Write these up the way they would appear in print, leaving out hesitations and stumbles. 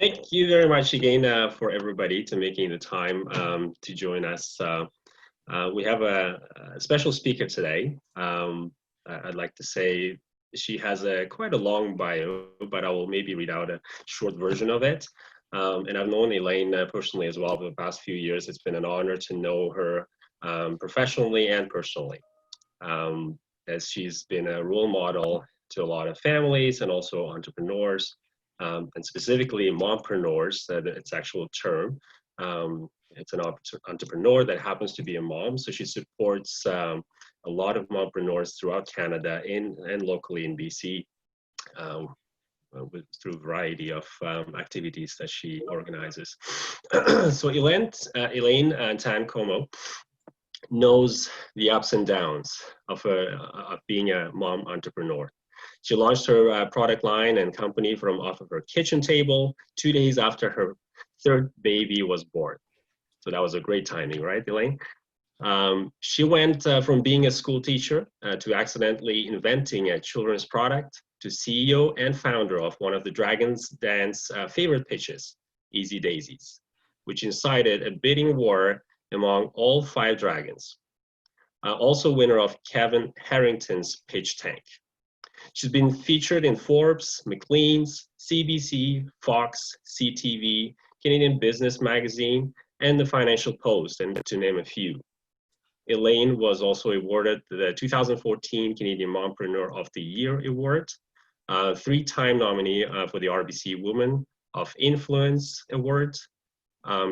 Thank you very much again for everybody to making the time to join us. We have a special speaker today. I'd like to say she has quite a long bio, but I will maybe read out a short version of it. And I've known Elaine personally as well for the past few years. It's been an honor to know her professionally and personally, as she's been a role model to a lot of families and also entrepreneurs. And specifically mompreneurs, its actual term. It's an entrepreneur that happens to be a mom, so she supports a lot of mompreneurs throughout Canada and locally in BC through a variety of activities that she organizes. So Elaine Comeau knows the ups and downs of being a mom entrepreneur. She launched her product line and company from off of her kitchen table 2 days after her third baby was born. So that was a great timing, right, Elaine? She went from being a school teacher to accidentally inventing a children's product to CEO and founder of one of the Dragon's Den's favorite pitches, Easy Daisies, which incited a bidding war among all 5 dragons. Also winner of Kevin Harrington's pitch tank. She's been featured in Forbes, Maclean's, CBC, Fox, CTV, Canadian Business Magazine, and the Financial Post, and to name a few. Elaine was also awarded the 2014 Canadian Mompreneur of the Year Award, 3-time nominee for the RBC Women of Influence Award,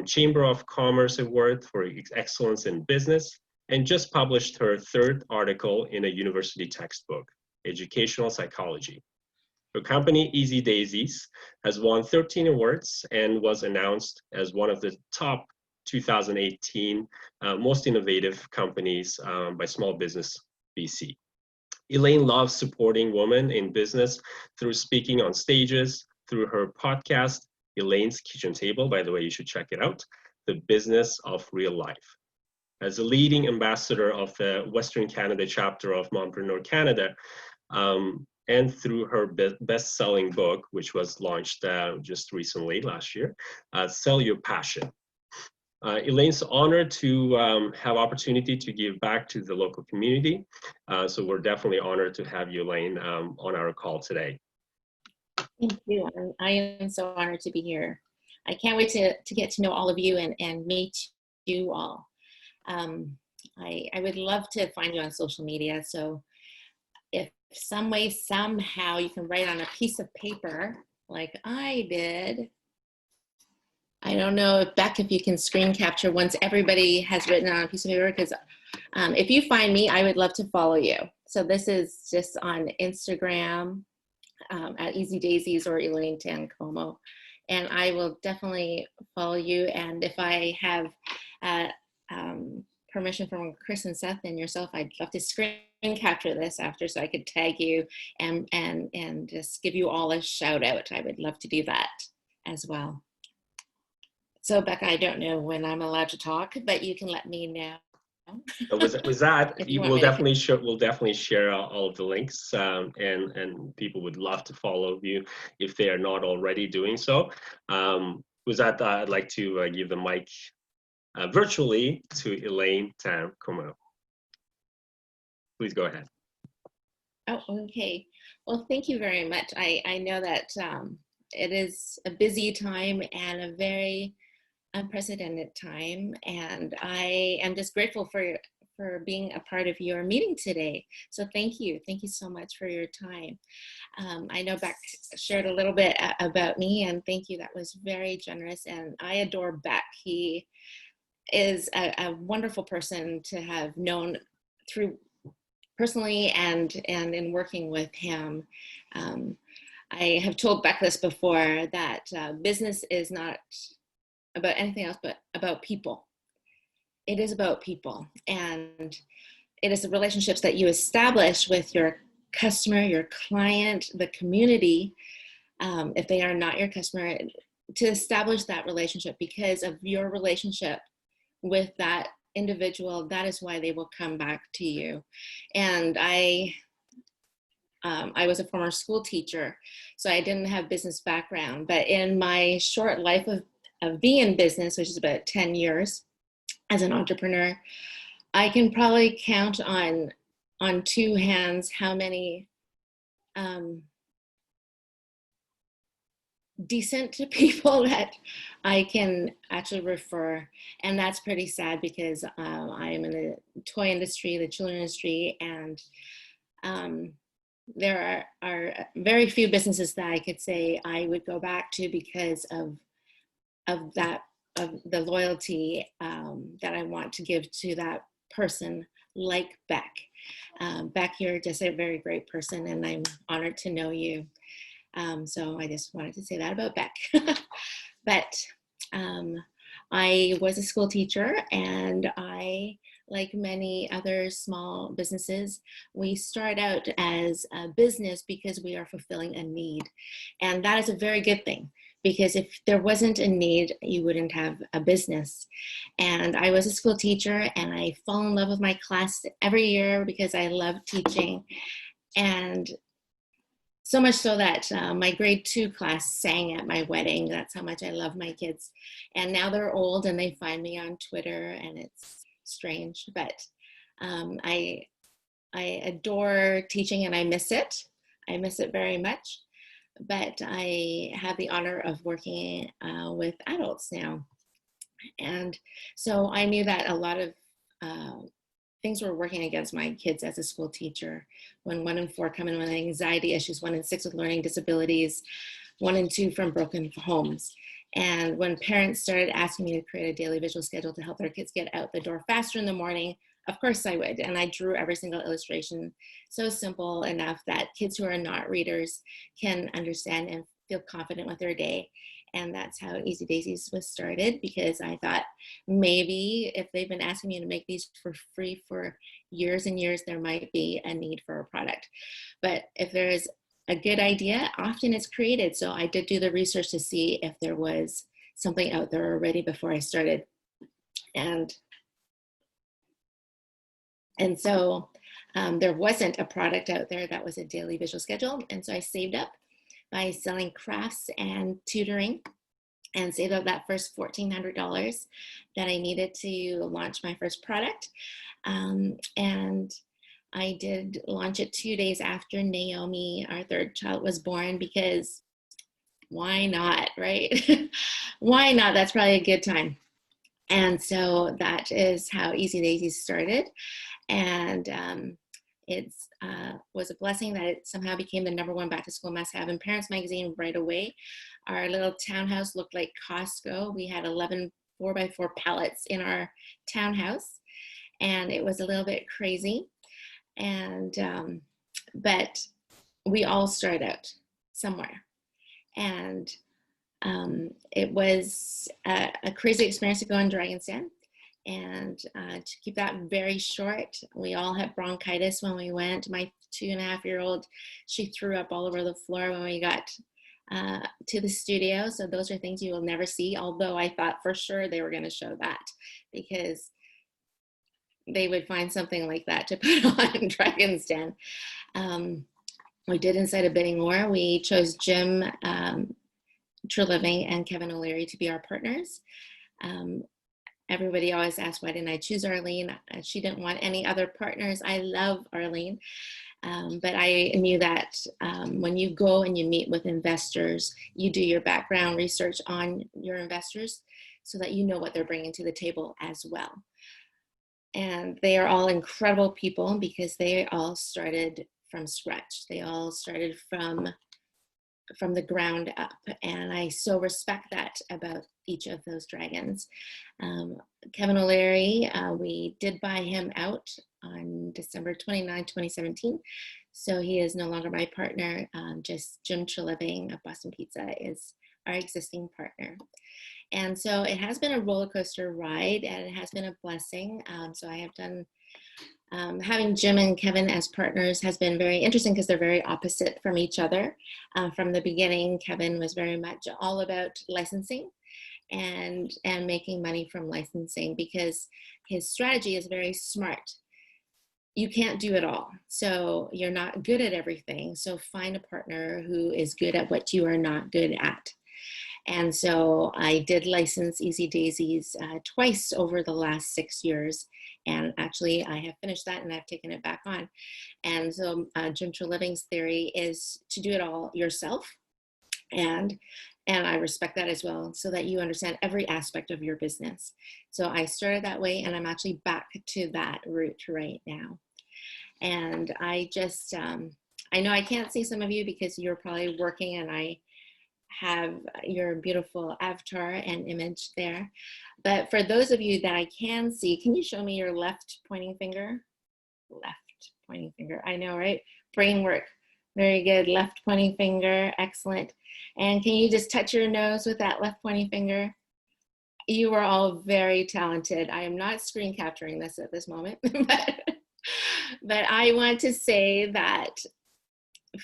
Chamber of Commerce Award for Excellence in Business, and just published her 3rd article in a university textbook, Educational Psychology. Her company, Easy Daisies, has won 13 awards and was announced as one of the top 2018 most innovative companies by Small Business BC. Elaine loves supporting women in business through speaking on stages, through her podcast, Elaine's Kitchen Table. By the way, you should check it out, The Business of Real Life. As a leading ambassador of the Western Canada chapter of Mompreneur Canada, and through her best-selling book, which was launched just recently, last year, Sell Your Passion. Elaine's honored to have opportunity to give back to the local community. So we're definitely honored to have you, Elaine, on our call today. Thank you. I am so honored to be here. I can't wait to get to know all of you and meet you all. I would love to find you on social media. So if some way, somehow you can write on a piece of paper like I did. I don't know if Beck, if you can screen capture once everybody has written on a piece of paper, because if you find me, I would love to follow you. So this is just on Instagram at Easy Daisies or Elaine Comeau. And I will definitely follow you. And if I have permission from Chris and Seth and yourself, I'd love to screen capture this after so I could tag you and just give you all a shout out. I would love to do that as well. So Becca, I don't know when I'm allowed to talk, but you can let me know. Was that we'll definitely share all of the links, and people would love to follow you if they are not already doing so. With that, I'd like to give the mic virtually to Elaine Comeau. Please go ahead. Oh, okay. Well, thank you very much. I know that it is a busy time and a very unprecedented time, and I am just grateful for being a part of your meeting today. So thank you so much for your time. I know Beck shared a little bit about me, and thank you. That was very generous, and I adore Beck. He is a wonderful person to have known through personally and in working with him. I have told Beck this before, that business is not about anything else but about people. It is about people, and it is the relationships that you establish with your customer, your client, the community, if they are not your customer, to establish that relationship. Because of your relationship with that individual, that is why they will come back to you. And I I was a former school teacher, so I didn't have business background. But in my short life of being in business, which is about 10 years as an entrepreneur, I can probably count on two hands how many decent people that I can actually refer. And that's pretty sad because I'm in the toy industry, the children industry, and there are very few businesses that I could say I would go back to because of the loyalty that I want to give to that person, like Beck. Beck, you're just a very great person, and I'm honored to know you. So I just wanted to say that about Beck. But I was a school teacher, and I, like many other small businesses, we start out as a business because we are fulfilling a need. And that is a very good thing, because if there wasn't a need, you wouldn't have a business. And I was a school teacher, and I fall in love with my class every year because I love teaching. And so much so that my grade 2 class sang at my wedding. That's how much I love my kids. And now they're old and they find me on Twitter, and it's strange, but I adore teaching, and I miss it. I miss it very much. But I have the honor of working with adults now. And so I knew that a lot of things were working against my kids as a school teacher. When 1 in 4 come in with anxiety issues, 1 in 6 with learning disabilities, 1 in 2 from broken homes. And when parents started asking me to create a daily visual schedule to help their kids get out the door faster in the morning, of course I would. And I drew every single illustration so simple enough that kids who are not readers can understand and feel confident with their day. And that's how Easy Daisies was started, because I thought maybe if they've been asking me to make these for free for years and years, there might be a need for a product. But if there is a good idea, often it's created. So I did do the research to see if there was something out there already before I started. And so there wasn't a product out there that was a daily visual schedule. And so I saved up by selling crafts and tutoring, and saved up that first $1,400 that I needed to launch my first product. And I did launch it 2 days after Naomi, our third child, was born, because why not, right? Why not? That's probably a good time. And so that is how Easy Daisies started. And it was a blessing that it somehow became the #1 back to school must-have in Parents Magazine right away. Our little townhouse looked like Costco. We had 11 4x4 pallets in our townhouse, and it was a little bit crazy. And but we all started out somewhere, and it was a crazy experience to go on Dragon's Den. And to keep that very short, we all had bronchitis when we went. My 2.5-year-old, she threw up all over the floor when we got to the studio. So those are things you will never see, although I thought for sure they were going to show that, because they would find something like that to put on Dragon's Den. We did Inside a Bidding War. We chose Jim Treliving and Kevin O'Leary to be our partners. Everybody always asks, why didn't I choose Arlene? She didn't want any other partners. I love Arlene. But I knew that when you go and you meet with investors, you do your background research on your investors so that you know what they're bringing to the table as well. And they are all incredible people, because they all started from scratch. They all started from the ground up, and I so respect that about each of those dragons. Kevin O'Leary, we did buy him out on December 29, 2017, so he is no longer my partner. Just Jim Treliving of Boston Pizza is our existing partner. And so it has been a roller coaster ride, and it has been a blessing. So I have done having Jim and Kevin as partners has been very interesting, because they're very opposite from each other. From the beginning, Kevin was very much all about licensing and making money from licensing, because his strategy is very smart. you can't do it all. So you're not good at everything. So find a partner who is good at what you are not good at. And so I did license Easy Daisies twice over the last 6 years. And actually I have finished that and I've taken it back on. And so Gym to Living's theory is to do it all yourself. And I respect that as well, so that you understand every aspect of your business. So I started that way, and I'm actually back to that route right now. And I just, I know I can't see some of you because you're probably working, and I have your beautiful avatar and image there. But for those of you that I can see, can you show me your left pointing finger? Left pointing finger, I know, right? Brain work. Very good. Left pointing finger. Excellent. And can you just touch your nose with that left pointing finger? You are all very talented. I am not screen capturing this at this moment, but I want to say that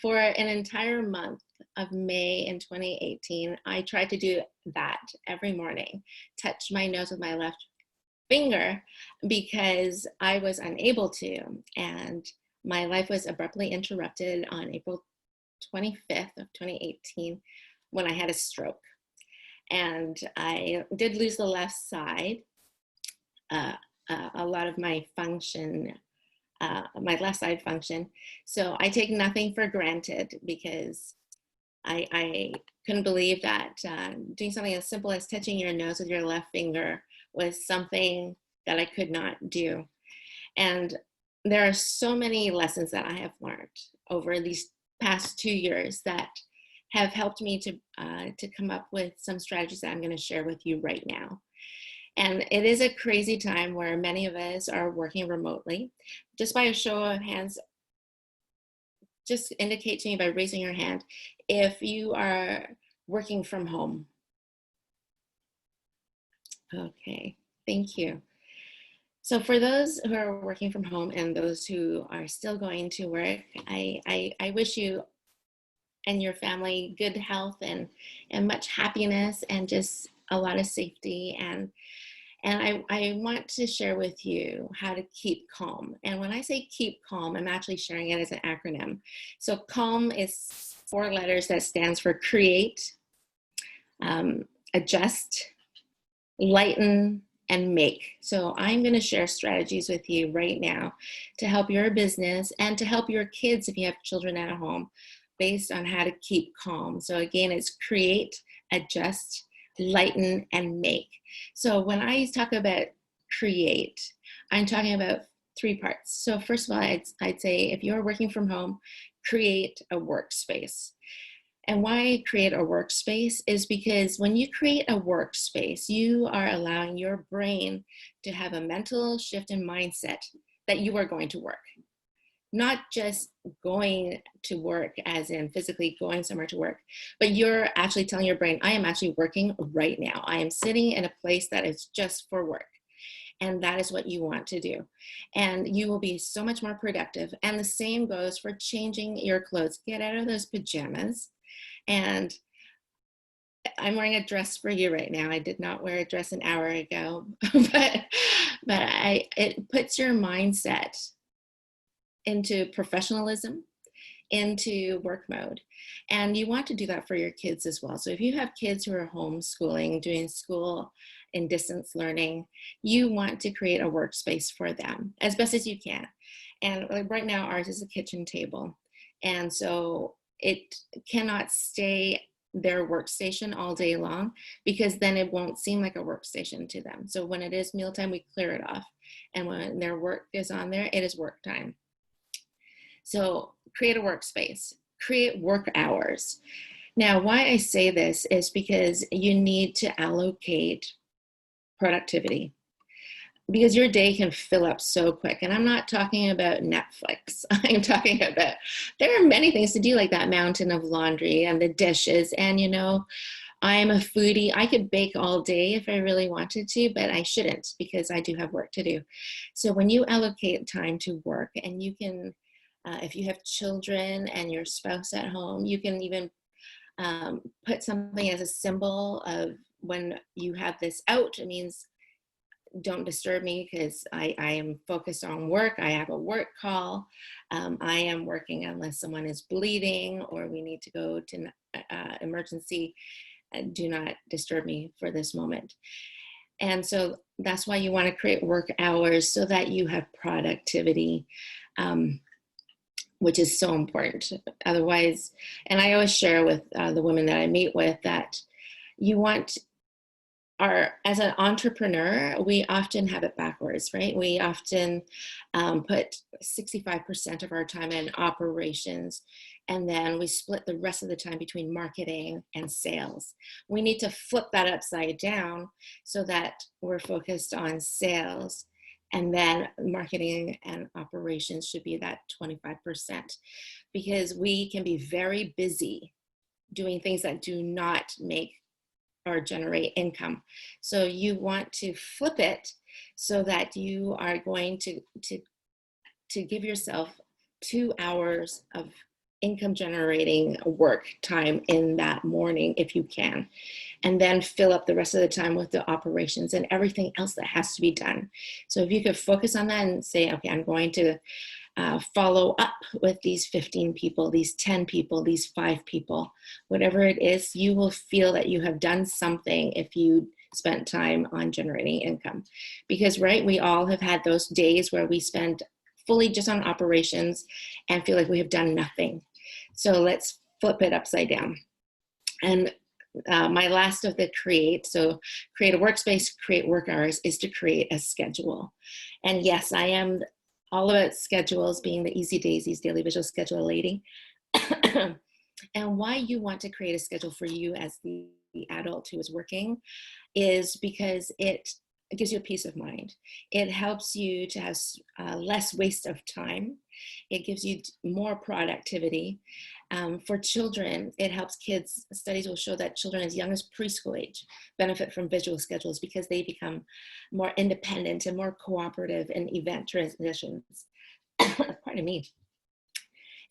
for an entire month of May in 2018, I tried to do that every morning, touch my nose with my left finger, because I was unable to. And my life was abruptly interrupted on April 25th of 2018 when I had a stroke. And I did lose the left side, a lot of my function, my left side function. So I take nothing for granted, because I couldn't believe that doing something as simple as touching your nose with your left finger was something that I could not do. And there are so many lessons that I have learned over these past 2 years that have helped me to come up with some strategies that I'm going to share with you right now. And it is a crazy time where many of us are working remotely. Just by a show of hands, just indicate to me by raising your hand if you are working from home. Okay, thank you. So for those who are working from home and those who are still going to work, I wish you and your family good health and much happiness and just a lot of safety. And I want to share with you how to keep calm. And when I say keep calm, I'm actually sharing it as an acronym. So calm is 4 letters that stands for create, adjust, lighten, and make. So I'm going to share strategies with you right now to help your business and to help your kids if you have children at home, based on how to keep calm. So again, it's create, adjust, lighten, and make. So when I talk about create, I'm talking about 3 parts. So first of all, I'd say if you're working from home, create a workspace. And why create a workspace is because when you create a workspace, you are allowing your brain to have a mental shift in mindset that you are going to work. Not just going to work as in physically going somewhere to work, but you're actually telling your brain, I am actually working right now. I am sitting in a place that is just for work. And that is what you want to do. And you will be so much more productive. And the same goes for changing your clothes. Get out of those pajamas. And I'm wearing a dress for you right now. I did not wear a dress an hour ago, but it puts your mindset into professionalism, into work mode. And you want to do that for your kids as well. So if you have kids who are homeschooling, doing school in distance learning, you want to create a workspace for them as best as you can. And like right now, ours is a kitchen table. And so it cannot stay their workstation all day long, because then it won't seem like a workstation to them. So when it is mealtime, we clear it off. And when their work is on there, it is work time. So create a workspace, create work hours. Now, why I say this is because you need to allocate productivity, because your day can fill up so quick. And I'm not talking about Netflix. I'm talking about, there are many things to do, like that mountain of laundry and the dishes. And, you know, I'm a foodie. I could bake all day if I really wanted to, but I shouldn't, because I do have work to do. So when you allocate time to work, and you can, if you have children and your spouse at home, you can even put something as a symbol of when you have this out. It means don't disturb me because I am focused on work. I have a work call. I am working unless someone is bleeding or we need to go to emergency. Do not disturb me for this moment. And so that's why you want to create work hours so that you have productivity, which is so important. Otherwise, and I always share with the women that I meet with that you want as an entrepreneur, we often have it backwards, right? We often put 65% of our time in operations, and then we split the rest of the time between marketing and sales. We need to flip that upside down so that we're focused on sales, and then marketing and operations should be that 25%, because we can be very busy doing things that do not make or generate income. So you want to flip it so that you are going to give yourself 2 hours of income generating work time in that morning if you can, and then fill up the rest of the time with the operations and everything else that has to be done. So if you could focus on that and say, okay, I'm going to follow up with these 15 people, these 10 people, these 5 people, whatever it is, you will feel that you have done something if you spent time on generating income. Because, right, we all have had those days where we spend fully just on operations and feel like we have done nothing. So let's flip it upside down. And my last of the create, so create a workspace, create work hours, is to create a schedule. And yes, I am all about schedules, being the Easy Daisy's daily visual schedule lady. And why you want to create a schedule for you as the adult who is working is because it gives you a peace of mind. It helps you to have less waste of time. It gives you more productivity. For children, it helps kids. Studies will show that children as young as preschool age benefit from visual schedules because they become more independent and more cooperative in event transitions. Pardon me.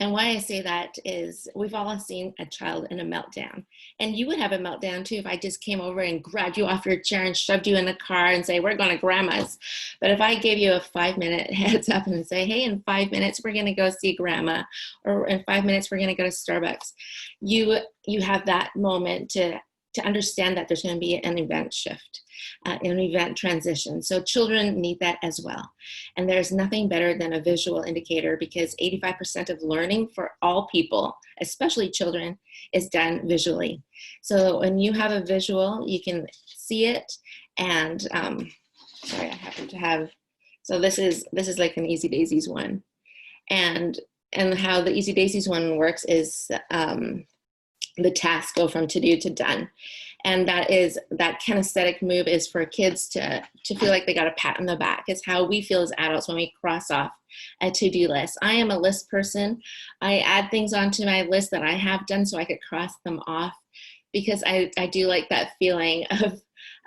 And why I say that is we've all seen a child in a meltdown. And you would have a meltdown too if I just came over and grabbed you off your chair and shoved you in the car and say, we're going to grandma's. But if I gave you a 5-minute heads up and say, hey, in 5 minutes, we're going to go see grandma, or in 5 minutes, we're going to go to Starbucks. You have that moment to understand that there's going to be an event shift, an event transition. So children need that as well. And there's nothing better than a visual indicator, because 85% of learning for all people, especially children, is done visually. So when you have a visual, you can see it. And sorry, I happen to have, so this is like an Easy Daisy's one. And how the Easy Daisy's one works is the tasks go from to do to done. And that kinesthetic move is for kids to feel like they got a pat on the back. It's how we feel as adults when we cross off a to-do list. I am a list person. I add things onto my list that I have done so I could cross them off, because I do like that feeling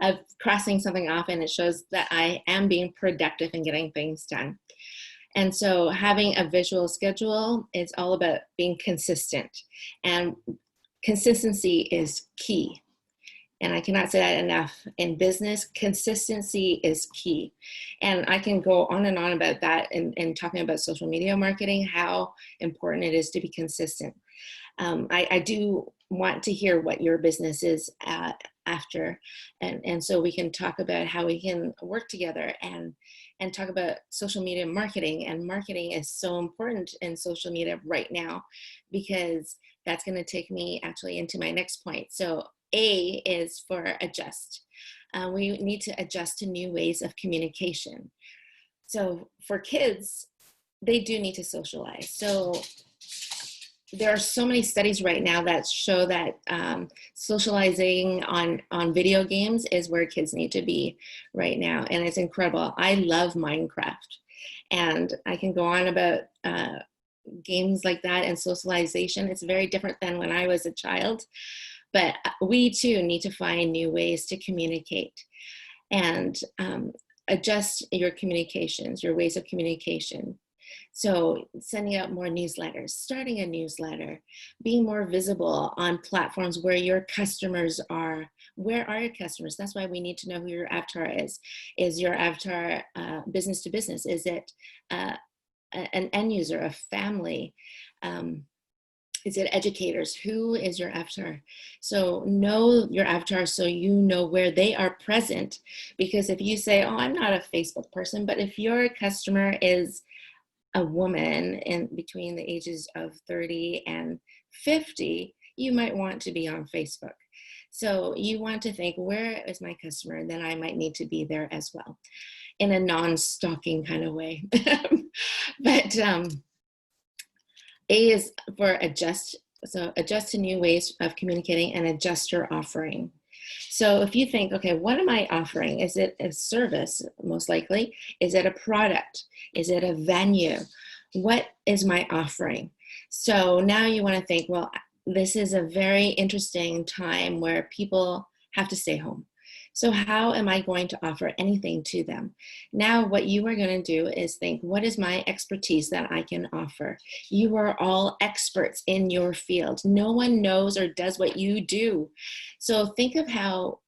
of crossing something off, and it shows that I am being productive and getting things done. And so having a visual schedule is all about being consistent, and consistency is key. And I cannot say that enough. In business, consistency is key. And I can go on and on about that and talking about social media marketing, how important it is to be consistent. I do want to hear what your business is after. And so we can talk about how we can work together and talk about social media marketing. And marketing is so important in social media right now, because that's going to take me actually into my next point. So A is for adjust. We need to adjust to new ways of communication. So for kids, they do need to socialize. So there are so many studies right now that show that socializing on video games is where kids need to be right now. And it's incredible. I love Minecraft. And I can go on about games like that and socialization. It's very different than when I was a child. But we too need to find new ways to communicate and adjust your communications, your ways of communication. So sending out more newsletters, starting a newsletter, being more visible on platforms where your customers are. Where are your customers? That's why we need to know who your avatar is. Is your avatar business to business? Is it an end user, a family? Is it educators? Who is your avatar? So know your avatar so you know where they are present. Because if you say, oh, I'm not a Facebook person, but if your customer is a woman in between the ages of 30 and 50, you might want to be on Facebook. So you want to think, where is my customer? And then I might need to be there as well in a non-stalking kind of way. But A is for adjust. So adjust to new ways of communicating and adjust your offering. So if you think, okay, what am I offering? Is it a service, most likely? Is it a product? Is it a venue? What is my offering? So now you want to think, well, this is a very interesting time where people have to stay home. So how am I going to offer anything to them? Now what you are going to do is think, what is my expertise that I can offer? You are all experts in your field. No one knows or does what you do. So think of how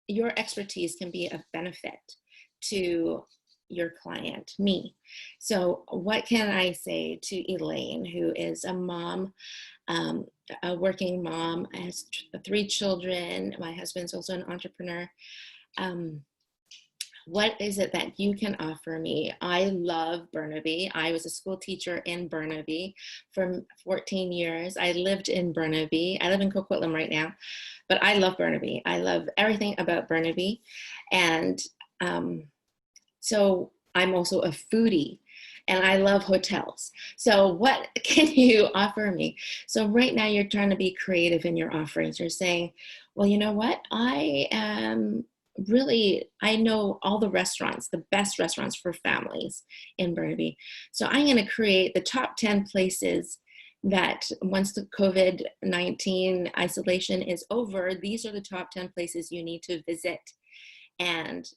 your expertise can be of benefit to your client, me. So what can I say to Elaine, who is a mom, a working mom, has 3 children. My husband's also an entrepreneur. What is it that you can offer me? I love Burnaby. I was a school teacher in Burnaby for 14 years. I lived in Burnaby. I live in Coquitlam right now, but I love Burnaby. I love everything about Burnaby. And so I'm also a foodie. And I love hotels. So what can you offer me? So right now you're trying to be creative in your offerings. You're saying, well, you know what? I know all the restaurants, the best restaurants for families in Burnaby. So I'm going to create the top 10 places that once the COVID-19 isolation is over, these are the top 10 places you need to visit. And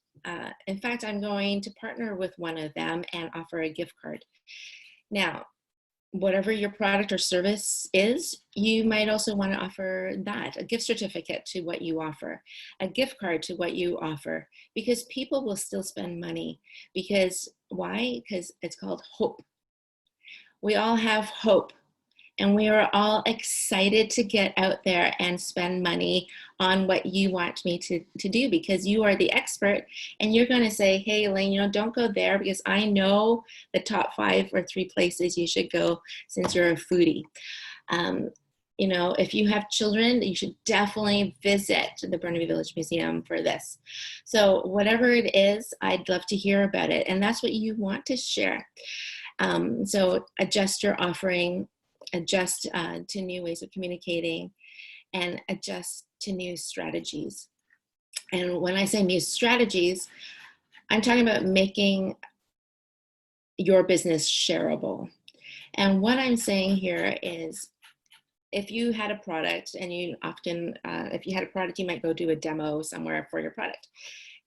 in fact, I'm going to partner with one of them and offer a gift card. Now, whatever your product or service is, you might also want to offer that, a gift certificate to what you offer, a gift card to what you offer, because people will still spend money. Because why? Because it's called hope. We all have hope. And we are all excited to get out there and spend money on what you want me to do, because you are the expert and you're going to say, hey, Elaine, don't go there because I know the top 5 or 3 places you should go since you're a foodie. If you have children, you should definitely visit the Burnaby Village Museum for this. So whatever it is, I'd love to hear about it. And that's what you want to share. So adjust your offering, adjust to new ways of communicating, and adjust to new strategies. And when I say new strategies, I'm talking about making your business shareable. And what I'm saying here is, if you had a product, and you often, if you had a product, you might go do a demo somewhere for your product.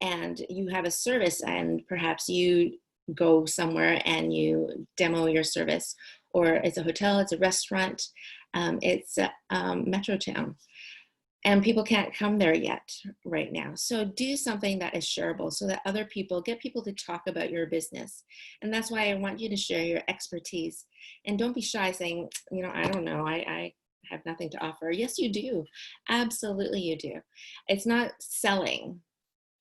And you have a service, and perhaps you go somewhere and you demo your service, or it's a hotel, it's a restaurant, it's a metro town, and people can't come there yet right now. So do something that is shareable so that other people, get people to talk about your business. And that's why I want you to share your expertise. And don't be shy saying, I don't know, I have nothing to offer. Yes, you do. Absolutely you do. It's not selling,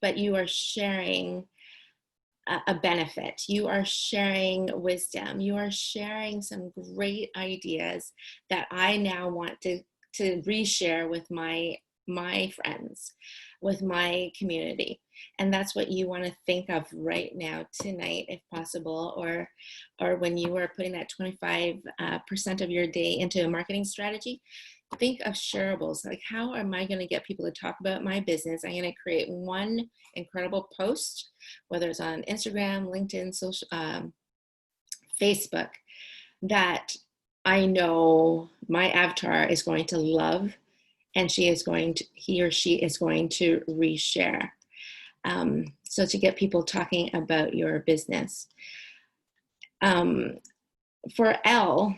but you are sharing a benefit. You are sharing wisdom. You are sharing some great ideas that I now want to reshare with my friends, with my community. And that's what you want to think of right now, tonight, if possible, or when you are putting that 25% of your day into a marketing strategy. Think of shareables. Like, how am I going to get people to talk about my business? I'm going to create one incredible post, whether it's on Instagram, LinkedIn, social, Facebook, that I know my avatar is going to love, and he or she is going to reshare. So to get people talking about your business. For L,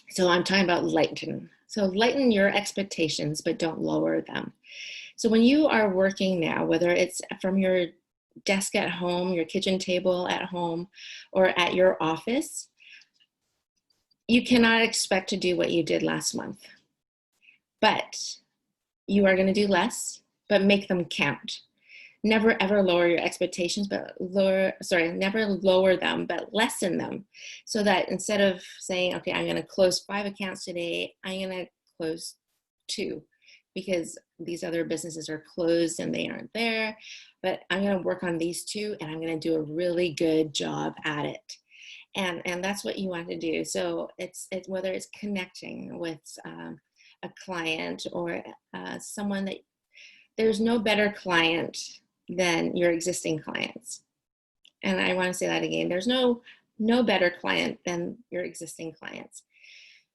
so I'm talking about lighten. So lighten your expectations, but don't lower them. So when you are working now, whether it's from your desk at home, your kitchen table at home, or at your office, you cannot expect to do what you did last month. But you are going to do less, but make them count. Never ever lower your expectations, but never lower them, but lessen them. So that instead of saying, okay, I'm going to close 5 accounts today, I'm going to close 2 because these other businesses are closed and they aren't there. But I'm going to work on these 2 and I'm going to do a really good job at it. And that's what you want to do. So it's whether it's connecting with a client or someone that there's no better client than your existing clients. And I want to say that again. There's no better client than your existing clients,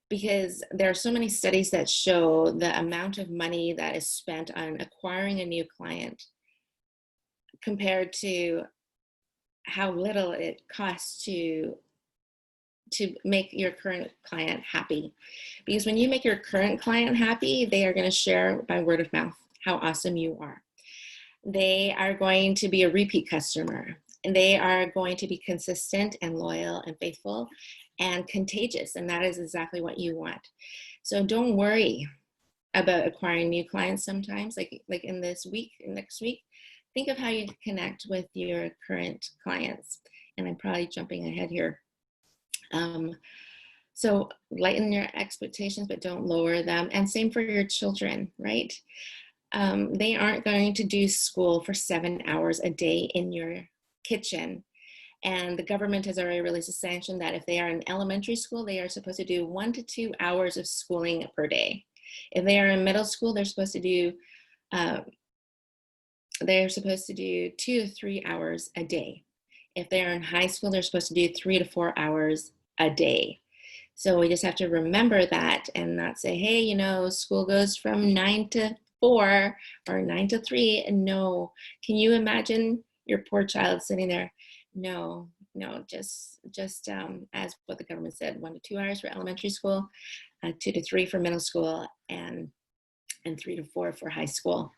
because there are so many studies that show the amount of money that is spent on acquiring a new client compared to how little it costs to make your current client happy. Because when you make your current client happy, they are going to share by word of mouth how awesome you are. They are going to be a repeat customer, and they are going to be consistent and loyal and faithful and contagious. And that is exactly what you want. So don't worry about acquiring new clients sometimes, like in this week, next week. Think of how you connect with your current clients. And I'm probably jumping ahead here. So lighten your expectations, but don't lower them. And same for your children, right? They aren't going to do school for 7 hours a day in your kitchen. And the government has already released a sanction that if they are in elementary school, they are supposed to do 1 to 2 hours of schooling per day. If they are in middle school, they're supposed to do 2 to 3 hours a day. If they're in high school, they're supposed to do 3 to 4 hours a day. So we just have to remember that and not say, hey, you know, school goes from 9 to 4 or 9 to 3. And no, can you imagine your poor child sitting there? No, just as what the government said, 1 to 2 hours for elementary school, 2 to 3 for middle school, and 3 to 4 for high school.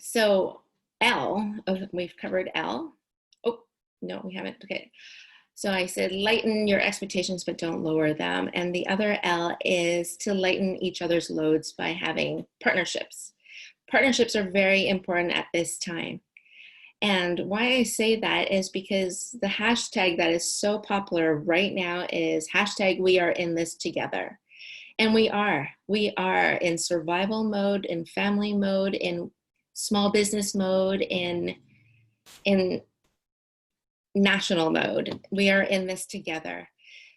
So L, we've covered L. Oh, no, we haven't. Okay. So I said, lighten your expectations, but don't lower them. And the other L is to lighten each other's loads by having partnerships. Partnerships are very important at this time. And why I say that is because the hashtag that is so popular right now is hashtag we are in this together. And we are in survival mode, in family mode, in small business mode, in national mode. We are in this together.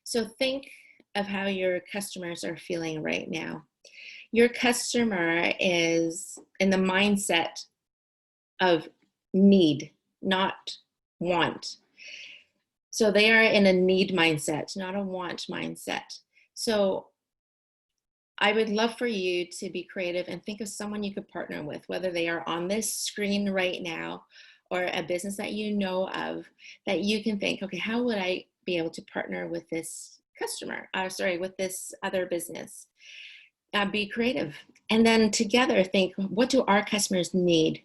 So think of how your customers are feeling right now. Your customer is in the mindset of need, not want. So they are in a need mindset, not a want mindset. So I would love for you to be creative and think of someone you could partner with, whether they are on this screen right now or a business that you know of, that you can think, okay, how would I be able to partner with this customer? With this other business. Be creative. And then together think, what do our customers need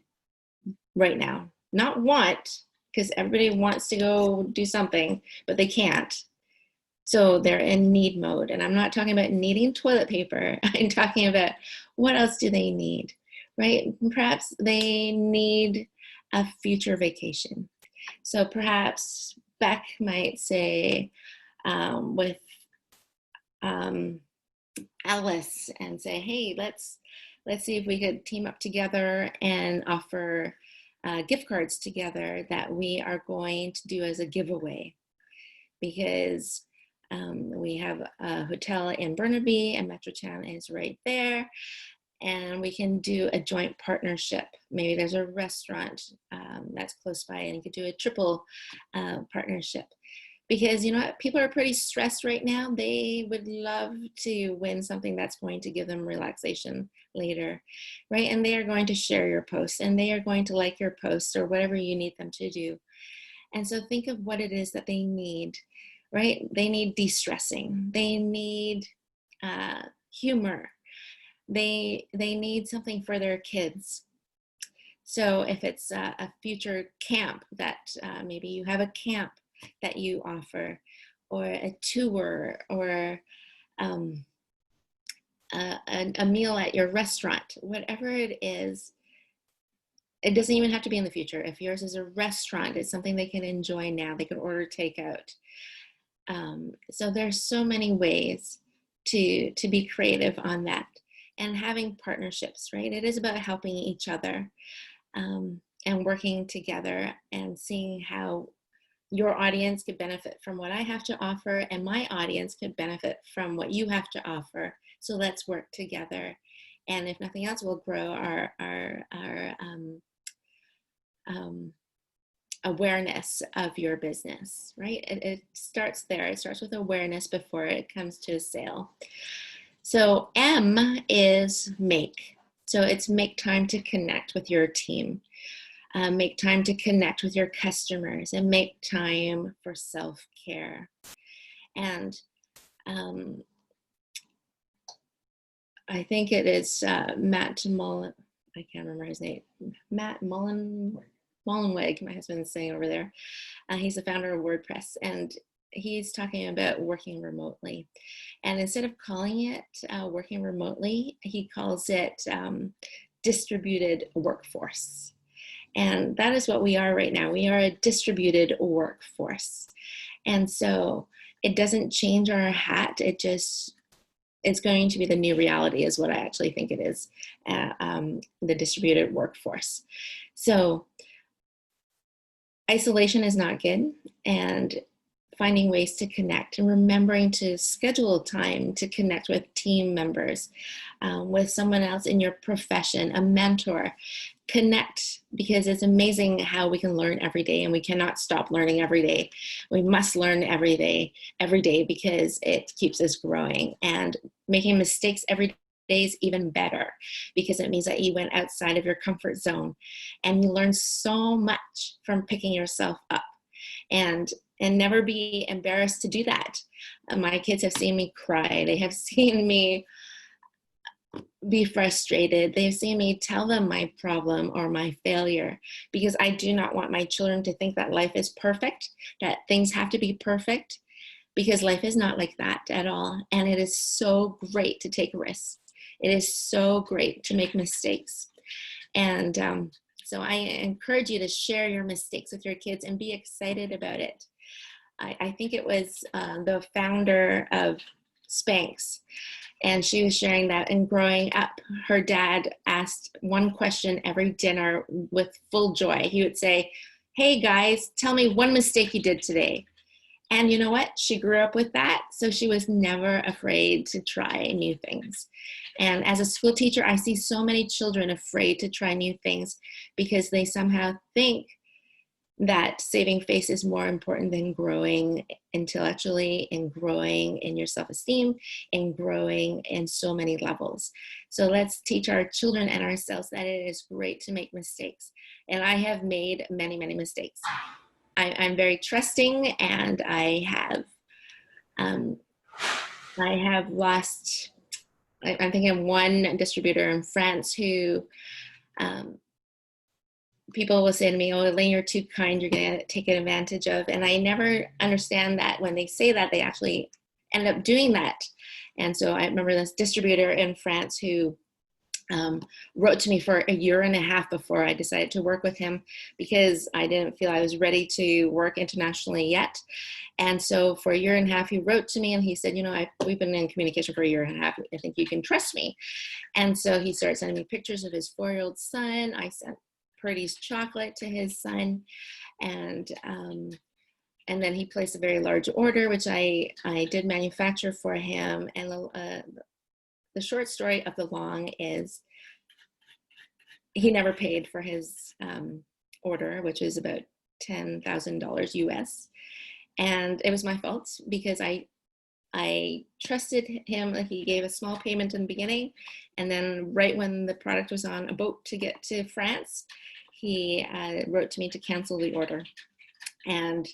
right now? Not want, because everybody wants to go do something, but they can't. So they're in need mode. And I'm not talking about needing toilet paper. I'm talking about what else do they need, right? Perhaps they need a future vacation. So perhaps Beck might say with Alice and say, hey, let's see if we could team up together and offer gift cards together that we are going to do as a giveaway, because we have a hotel in Burnaby and Metrotown is right there, and we can do a joint partnership. Maybe there's a restaurant that's close by and you could do a triple partnership. Because you know what, people are pretty stressed right now. They would love to win something that's going to give them relaxation later, right? And they are going to share your posts and they are going to like your posts or whatever you need them to do. And so think of what it is that they need, right? They need de-stressing. They need humor. They need something for their kids. So if it's a future camp that maybe you have a camp that you offer, or a tour, or a meal at your restaurant, whatever it is, it doesn't even have to be in the future. If yours is a restaurant, it's something they can enjoy now. They can order takeout. So there's so many ways to be creative on that, and having partnerships, right? It is about helping each other and working together and seeing how your audience could benefit from what I have to offer, and my audience could benefit from what you have to offer. So let's work together. And if nothing else, we'll grow our awareness of your business, right? It starts there. It starts with awareness before it comes to a sale. So M is make. So it's make time to connect with your team. Make time to connect with your customers, and make time for self-care. And I think it is Matt Mullen, I can't remember his name, Matt Mullenweg, my husband's saying over there. He's the founder of WordPress, and he's talking about working remotely. And instead of calling it working remotely, he calls it distributed workforce. And that is what we are right now. We are a distributed workforce. And so it doesn't change our hat. It's going to be the new reality, is what I actually think it is, the distributed workforce. So isolation is not good, and finding ways to connect and remembering to schedule time to connect with team members, with someone else in your profession, a mentor. Connect, because it's amazing how we can learn every day, and we cannot stop learning every day. We must learn every day, because it keeps us growing, and making mistakes every day is even better, because it means that you went outside of your comfort zone and you learn so much from picking yourself up, and never be embarrassed to do that. My kids have seen me cry. They have seen me be frustrated. They've seen me tell them my problem or my failure, because I do not want my children to think that life is perfect, that things have to be perfect, because life is not like that at all. And it is so great to take risks. It is so great to make mistakes. And so I encourage you to share your mistakes with your kids and be excited about it. I think it was the founder of Spanx, and she was sharing that in growing up, her dad asked one question every dinner with full joy. He would say, "Hey guys, tell me one mistake you did today." And you know what? She grew up with that. So she was never afraid to try new things. And as a school teacher, I see so many children afraid to try new things because they somehow think that saving face is more important than growing intellectually and growing in your self-esteem and growing in so many levels. So let's teach our children and ourselves that it is great to make mistakes. And I have made many, many mistakes. I'm very trusting, and I have lost, I'm thinking of one distributor in France who people will say to me, "Oh, Elaine, you're too kind, you're going to take advantage of." And I never understand that when they say that, they actually end up doing that. And so I remember this distributor in France who wrote to me for a year and a half before I decided to work with him, because I didn't feel I was ready to work internationally yet. And so for a year and a half, he wrote to me and he said, "You know, we've been in communication for a year and a half. I think you can trust me." And so he started sending me pictures of his 4-year-old son. I sent Purdy's chocolate to his son, and then he placed a very large order, which I did manufacture for him. And the short story of the long is he never paid for his order, which is about $10,000 US. And it was my fault, because I trusted him. He gave a small payment in the beginning, and then right when the product was on a boat to get to France, he wrote to me to cancel the order. And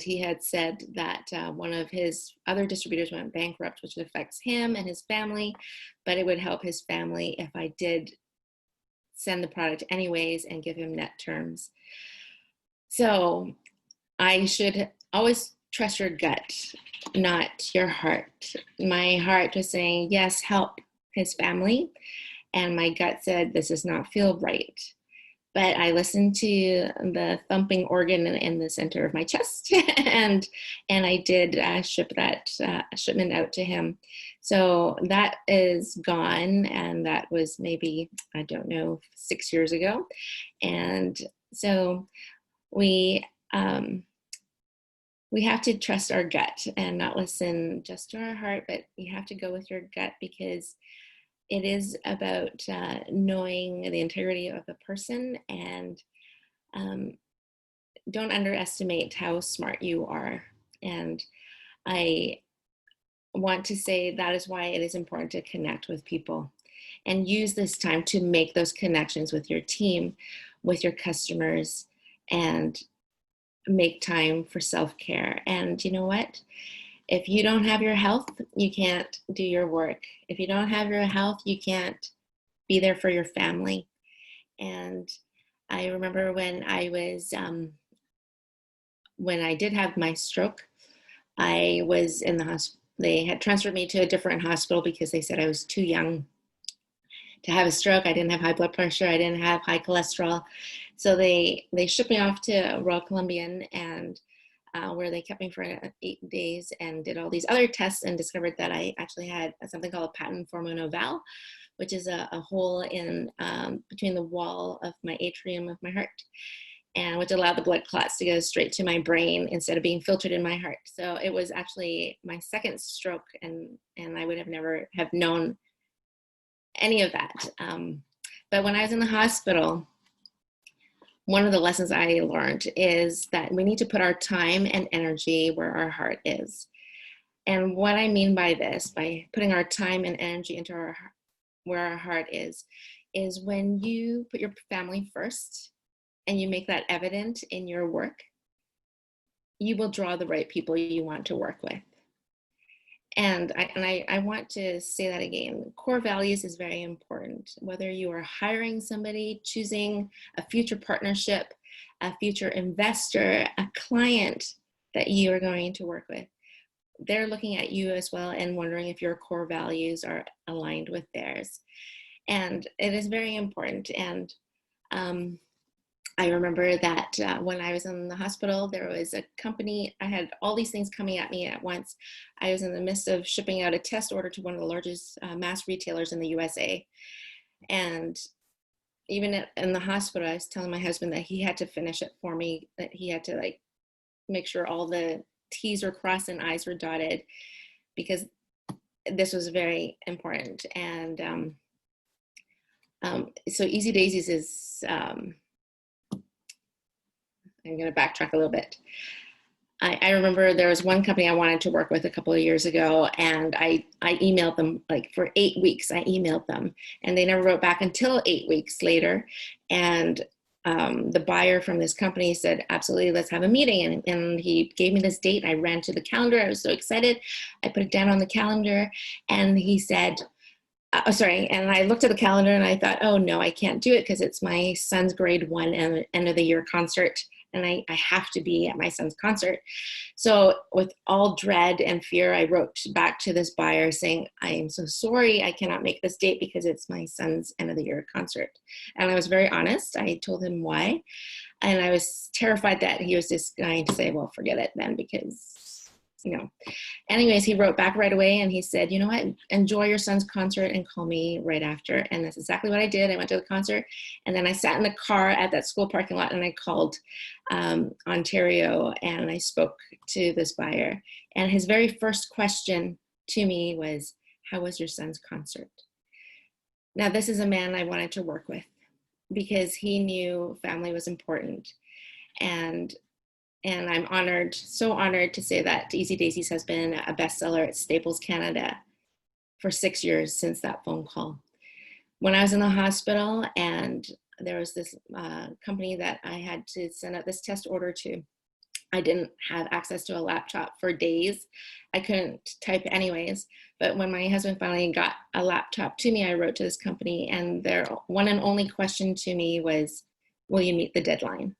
he had said that one of his other distributors went bankrupt, which affects him and his family, but it would help his family if I did send the product anyways and give him net terms. So I should always trust your gut, not your heart. My heart was saying, yes, help his family. And my gut said, this does not feel right. But I listened to the thumping organ in the center of my chest, and I did ship that shipment out to him. So that is gone, and that was maybe, I don't know, 6 years ago. And so we have to trust our gut and not listen just to our heart, but you have to go with your gut, because it is about knowing the integrity of a person, and don't underestimate how smart you are. And I want to say that is why it is important to connect with people and use this time to make those connections with your team, with your customers, and make time for self-care. And you know what? If you don't have your health, you can't do your work. If you don't have your health, you can't be there for your family. And I remember when I was, when I did have my stroke, I was in the hospital. They had transferred me to a different hospital because they said I was too young to have a stroke. I didn't have high blood pressure. I didn't have high cholesterol. So they shipped me off to Royal Columbian, and where they kept me for 8 days and did all these other tests and discovered that I actually had something called a patent formen ovale, which is a hole in between the wall of my atrium of my heart, and which allowed the blood clots to go straight to my brain instead of being filtered in my heart. So it was actually my second stroke, and I would have never have known any of that. But when I was in the hospital, one of the lessons I learned is that we need to put our time and energy where our heart is. And what I mean by this, by putting our time and energy into where our heart is when you put your family first and you make that evident in your work, you will draw the right people you want to work with. And I want to say that again. Core values is very important. Whether you are hiring somebody, choosing a future partnership, a future investor, a client that you are going to work with, they're looking at you as well and wondering if your core values are aligned with theirs. And it is very important. And I remember that when I was in the hospital, there was a company, I had all these things coming at me at once. I was in the midst of shipping out a test order to one of the largest mass retailers in the USA. And even in the hospital, I was telling my husband that he had to finish it for me, that he had to like make sure all the T's were crossed and I's were dotted, because this was very important. And so Easy Daisies is, I'm going to backtrack a little bit. I remember there was one company I wanted to work with a couple of years ago, and I emailed them like for 8 weeks. I emailed them, and they never wrote back until 8 weeks later. And the buyer from this company said, absolutely, let's have a meeting. And he gave me this date. I ran to the calendar. I was so excited. I put it down on the calendar, and he said, and I looked at the calendar and I thought, oh no, I can't do it because it's my son's grade 1 end of the year concert. And I have to be at my son's concert. So with all dread and fear, I wrote back to this buyer saying, I am so sorry, I cannot make this date because it's my son's end of the year concert. And I was very honest. I told him why. And I was terrified that he was just going to say, well, forget it then, because, you know. Anyways, he wrote back right away and he said, you know what, enjoy your son's concert and call me right after. And that's exactly what I did. I went to the concert, and then I sat in the car at that school parking lot, and I called Ontario, and I spoke to this buyer. And his very first question to me was, how was your son's concert? Now, this is a man I wanted to work with because he knew family was important. And I'm honored, so honored to say that Easy Daisies has been a bestseller at Staples Canada for 6 years since that phone call. When I was in the hospital, and there was this company that I had to send out this test order to, I didn't have access to a laptop for days. I couldn't type anyways. But when my husband finally got a laptop to me, I wrote to this company, and their one and only question to me was, will you meet the deadline?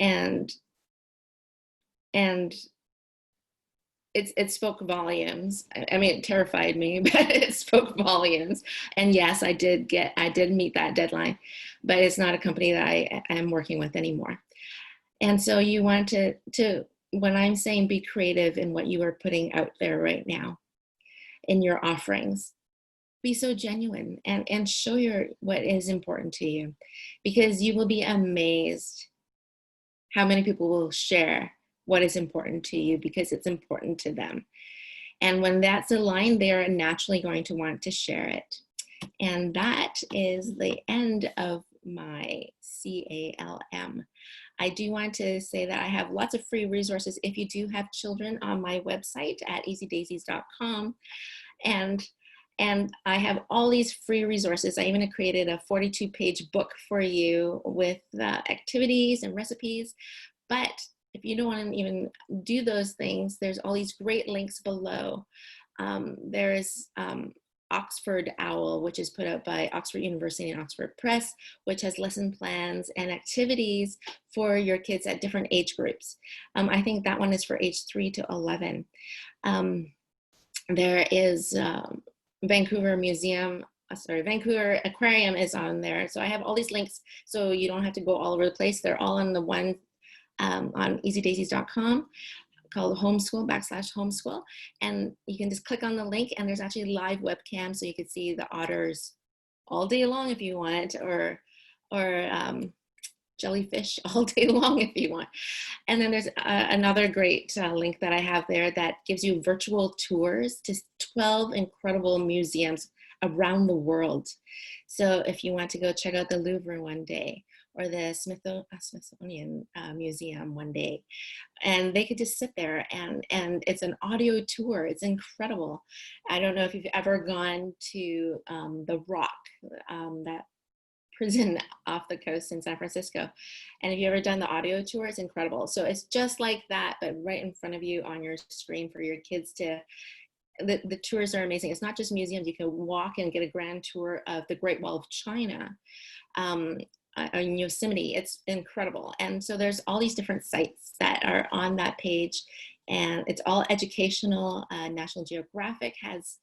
And it spoke volumes. I mean, it terrified me, but it spoke volumes. And yes, I did meet that deadline, but it's not a company that I am working with anymore. And so you want to, when I'm saying be creative in what you are putting out there right now in your offerings, be so genuine and show what is important to you, because you will be amazed how many people will share what is important to you because it's important to them. And when that's aligned, they are naturally going to want to share it. And that is the end of my CALM. I do want to say that I have lots of free resources if you do have children on my website at easydaisies.com. And I have all these free resources. I even created a 42-page book for you with activities and recipes. But if you don't want to even do those things, there's all these great links below. There's Oxford Owl, which is put out by Oxford University and Oxford Press, which has lesson plans and activities for your kids at different age groups. I think that one is for age 3 to 11. There is Vancouver Aquarium is on there. So I have all these links so you don't have to go all over the place. They're all on the one on easydaisies.com called homeschool /homeschool. And you can just click on the link, and there's actually live webcam so you can see the otters all day long if you want, or jellyfish all day long if you want. And then there's another great link that I have there that gives you virtual tours to 12 incredible museums around the world. So if you want to go check out the Louvre one day, or the Smithsonian Museum one day, and they could just sit there, and it's an audio tour. It's incredible. I don't know if you've ever gone to the Rock, that prison off the coast in San Francisco, and if you ever done the audio tour, it's incredible. So it's just like that, but right in front of you on your screen for your kids to. The tours are amazing. It's not just museums. You can walk and get a grand tour of the Great Wall of China. In Yosemite. It's incredible. And so there's all these different sites that are on that page, and it's all educational. National Geographic has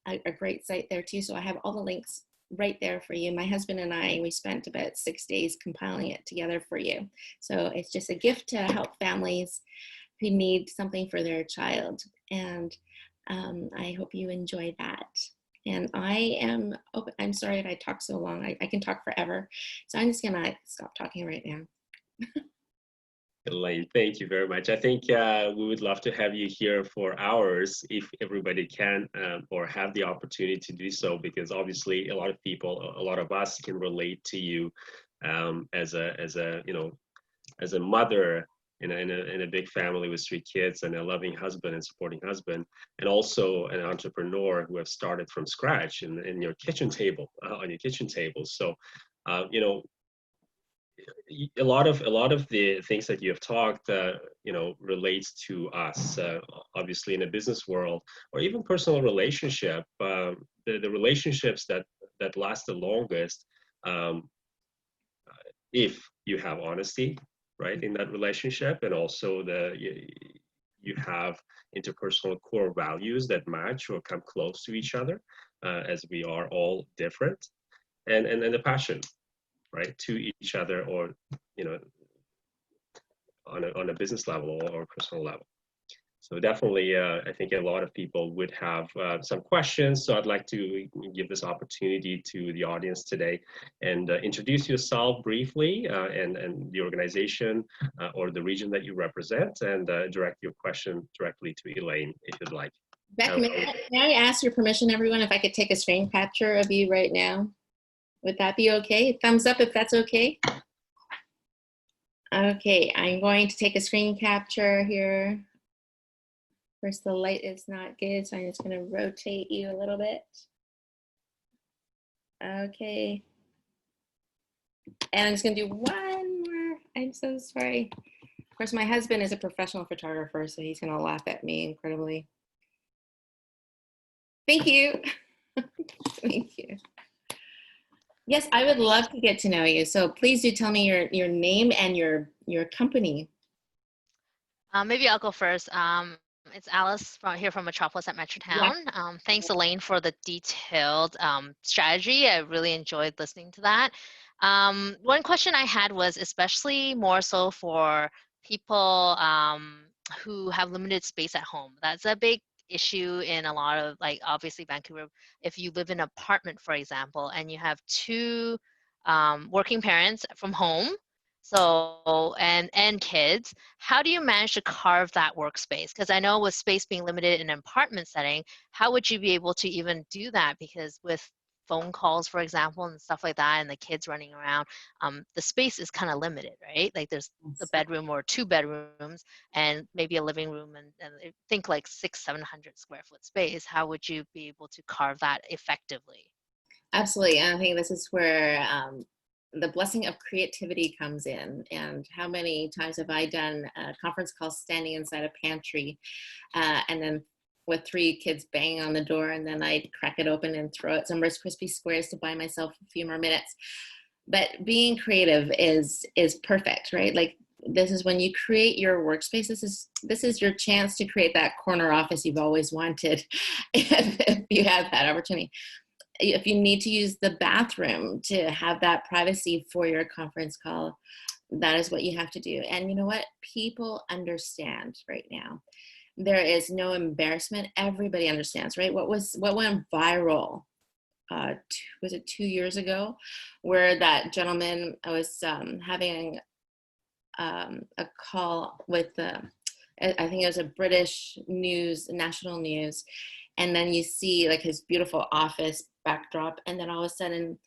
a great site there too. So I have all the links right there for you. My husband and I, we spent about 6 days compiling it together for you. So it's just a gift to help families who need something for their child. And I hope you enjoy that. And I am open. I'm sorry if I talk so long. I can talk forever. So I'm just gonna stop talking right now. Elaine, thank you very much. I think we would love to have you here for hours if everybody can or have the opportunity to do so, because obviously a lot of people, a lot of us can relate to you as a mother in a big family with 3 kids, and a loving husband and supporting husband, and also an entrepreneur who have started from scratch in your kitchen table, on your kitchen table. So, a lot of the things that you have talked, relates to us, obviously in a business world or even personal relationship. The relationships that last the longest, if you have honesty, right, in that relationship, and also you have interpersonal core values that match or come close to each other, as we are all different, and the passion, right, to each other, or on a business level or personal level. So definitely, I think a lot of people would have some questions. So I'd like to give this opportunity to the audience today, and introduce yourself briefly, and the organization or the region that you represent, and direct your question directly to Elaine if you'd like. Beck, may I ask your permission, everyone, if I could take a screen capture of you right now? Would that be okay? Thumbs up if that's okay. Okay, I'm going to take a screen capture here. First, the light is not good, so I'm just going to rotate you a little bit. Okay. And I'm just going to do one more. I'm so sorry. course, my husband is a professional photographer, so he's going to laugh at me incredibly. Thank you. Thank you. Yes, I would love to get to know you. So please do tell me your name and your company. Maybe I'll go first. It's Alice here from Metropolis at Metrotown. Yeah. Thanks, Elaine, for the detailed strategy. I really enjoyed listening to that. One question I had was especially more so for people who have limited space at home. That's a big issue in a lot of, like, obviously Vancouver. If you live in an apartment, for example, and you have two working parents from home, so and kids, how do you manage to carve that workspace? Because I know with space being limited in an apartment setting, how would you be able to even do that? Because with phone calls, for example, and stuff like that, and the kids running around, the space is kind of limited, right? Like there's the bedroom or two bedrooms and maybe a living room, and think like 600-700 square foot space. How would you be able to carve that effectively? Absolutely. And I think this is where the blessing of creativity comes in. And how many times have I done a conference call standing inside a pantry and then with 3 kids banging on the door, and then I'd crack it open and throw out some Rice Krispie squares to buy myself a few more minutes. But being creative is perfect, right? Like this is when you create your workspace. This is your chance to create that corner office you've always wanted if you have that opportunity. If you need to use the bathroom to have that privacy for your conference call, that is what you have to do. And you know what? People understand right now. There is no embarrassment. Everybody understands, right? What went viral? Was it 2 years ago, where that gentleman was having a call with I think it was a British news, national news, and then you see like his beautiful office backdrop, and then all of a sudden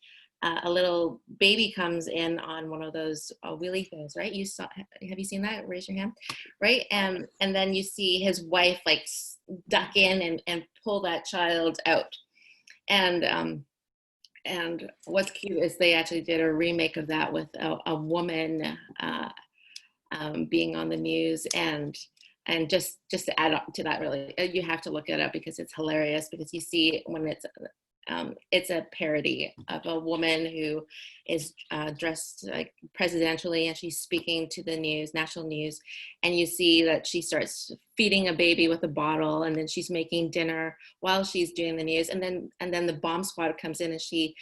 a little baby comes in on one of those wheelie things, right? Have you seen that? Raise your hand, right? And then you see his wife like duck in and pull that child out. And what's cute is they actually did a remake of that with a woman being on the news, and just to add on to that, really, you have to look it up because it's hilarious, because you see when it's a parody of a woman who is dressed like presidentially, and she's speaking to the news, national news, and you see that she starts feeding a baby with a bottle, and then she's making dinner while she's doing the news, and then the bomb squad comes in and she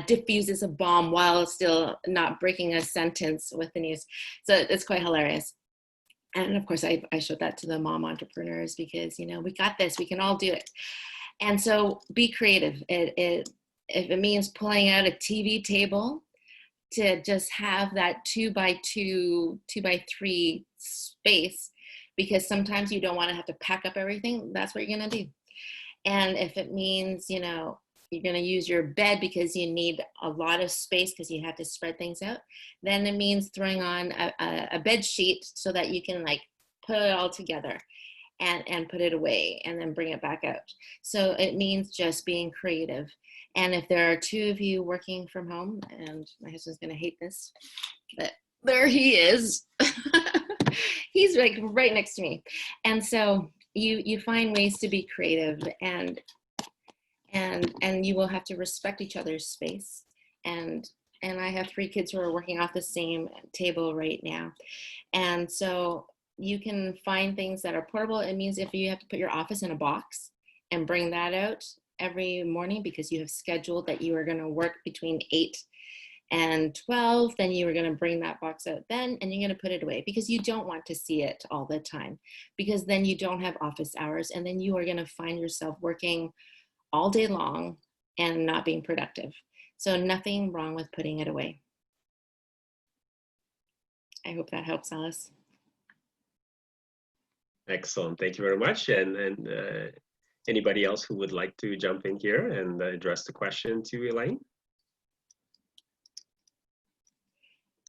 diffuses a bomb while still not breaking a sentence with the news. So it's quite hilarious. And of course, I showed that to the mom entrepreneurs because, you know, we got this, we can all do it. And so be creative. If it means pulling out a TV table to just have that 2x2, 2x3 space, because sometimes you don't want to have to pack up everything, that's what you're going to do. And if it means, you know, you're going to use your bed because you need a lot of space because you have to spread things out, then it means throwing on a bed sheet so that you can like put it all together and put it away and then bring it back out. So it means just being creative. And if there are 2 of you working from home, and my husband's going to hate this, but there he is. He's like right next to me. And so you find ways to be creative, and you will have to respect each other's space. And I have 3 kids who are working off the same table right now. And so you can find things that are portable. It means if you have to put your office in a box and bring that out every morning because you have scheduled that you are going to work between 8 and 12, then you are going to bring that box out then, and you're going to put it away because you don't want to see it all the time, because then you don't have office hours, and then you are going to find yourself working all day long and not being productive. So nothing wrong with putting it away. I hope that helps, Alice. Excellent. Thank you very much. And anybody else who would like to jump in here and address the question to Elaine?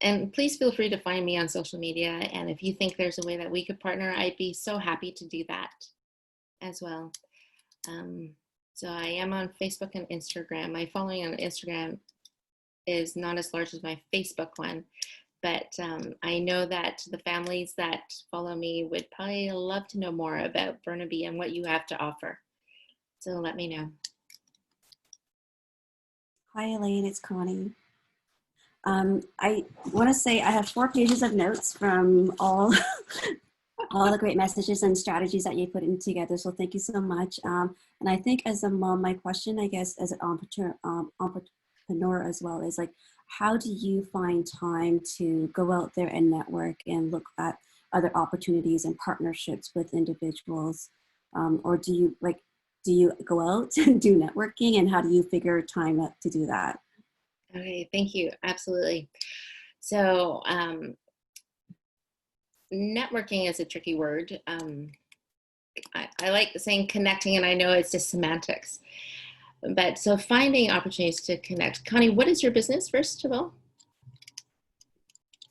And please feel free to find me on social media. And if you think there's a way that we could partner, I'd be so happy to do that as well. So I am on Facebook and Instagram. My following on Instagram is not as large as my Facebook one, but I know that the families that follow me would probably love to know more about Burnaby and what you have to offer. So let me know. Hi, Elaine, it's Connie. I want to say I have 4 pages of notes from all, all the great messages and strategies that you put in together. So thank you so much. And I think as a mom, my question, I guess, as an entrepreneur as well is like, how do you find time to go out there and network and look at other opportunities and partnerships with individuals? Or do you go out and do networking, and how do you figure time up to do that? Okay, thank you. Absolutely. So networking is a tricky word. I like saying connecting, and I know it's just semantics. But so finding opportunities to connect. Connie, what is your business, first of all?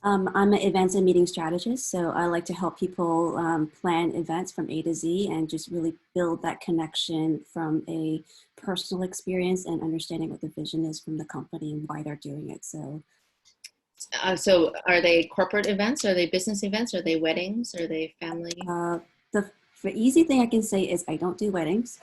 I'm an events and meeting strategist, so I like to help people plan events from A to Z and just really build that connection from a personal experience and understanding what the vision is from the company and why they're doing it. So are they corporate events? Are they business events? Are they weddings? Are they family? The easy thing I can say is I don't do weddings.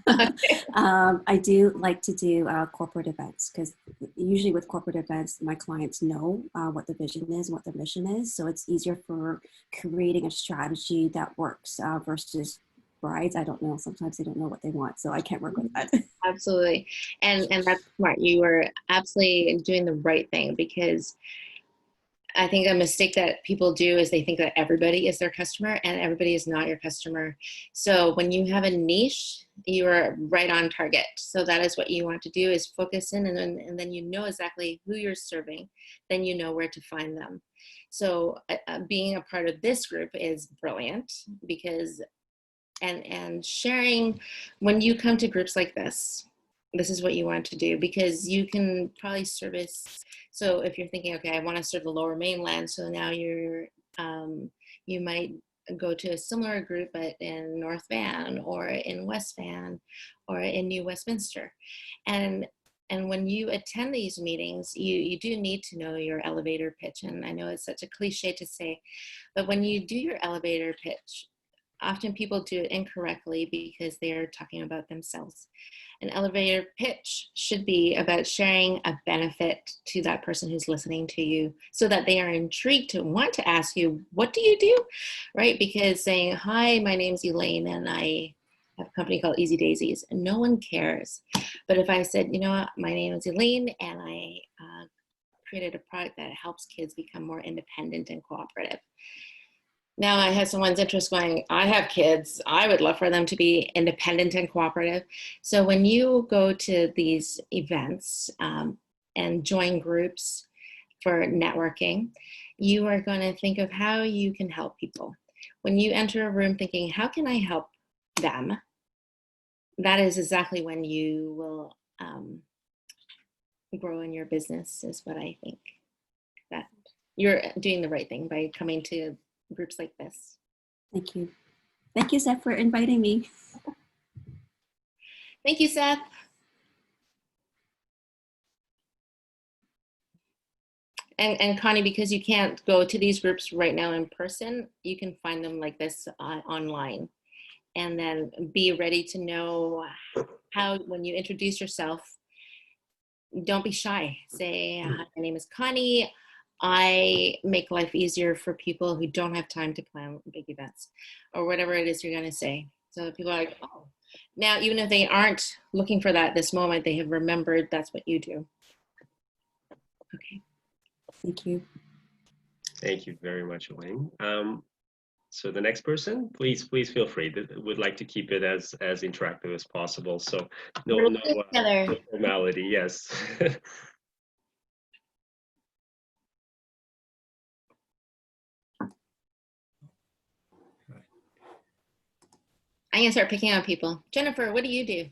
I do like to do corporate events, because usually with corporate events, my clients know what the vision is, what the mission is. So it's easier for creating a strategy that works versus brides. I don't know. Sometimes they don't know what they want. So I can't work with that. Absolutely. And that's smart. You were absolutely doing the right thing, because I think a mistake that people do is they think that everybody is their customer, and everybody is not your customer. So when you have a niche, you are right on target. So that is what you want to do, is focus in, and then you know exactly who you're serving. Then you know where to find them. So being a part of this group is brilliant, because and sharing, when you come to groups like this is what you want to do, because you can probably service. So if you're thinking, okay, I want to serve the Lower Mainland, so now you might go to a similar group, but in North Van or in West Van or in New Westminster. And when you attend these meetings, you do need to know your elevator pitch. And I know it's such a cliche to say, but when you do your elevator pitch, often people do it incorrectly because they're talking about themselves. An elevator pitch should be about sharing a benefit to that person who's listening to you, so that they are intrigued to want to ask you, what do you do? Right? Because saying, hi, my name's Elaine and I have a company called Easy Daisies, and no one cares. But if I said, you know what, my name is Elaine and I created a product that helps kids become more independent and cooperative. Now I have someone's interest going, I have kids, I would love for them to be independent and cooperative. So when you go to these events and join groups for networking, you are going to think of how you can help people. When you enter a room thinking, how can I help them? That is exactly when you will grow in your business, is what I think. That you're doing the right thing by coming to groups like this. Thank you. Thank you, Seth, for inviting me. Thank you, Seth. And Connie, because you can't go to these groups right now in person, you can find them like this online. And then be ready to know how, when you introduce yourself, don't be shy. Say, hi, my name is Connie. I make life easier for people who don't have time to plan big events, or whatever it is you're going to say. So people are like, oh, now even if they aren't looking for that this moment, they have remembered that's what you do. Okay. Thank you. Thank you very much, Elaine. So the next person, please feel free. We'd like to keep it as interactive as possible. So no formality. Yes. I'm gonna start picking on people. Jennifer, what do you do?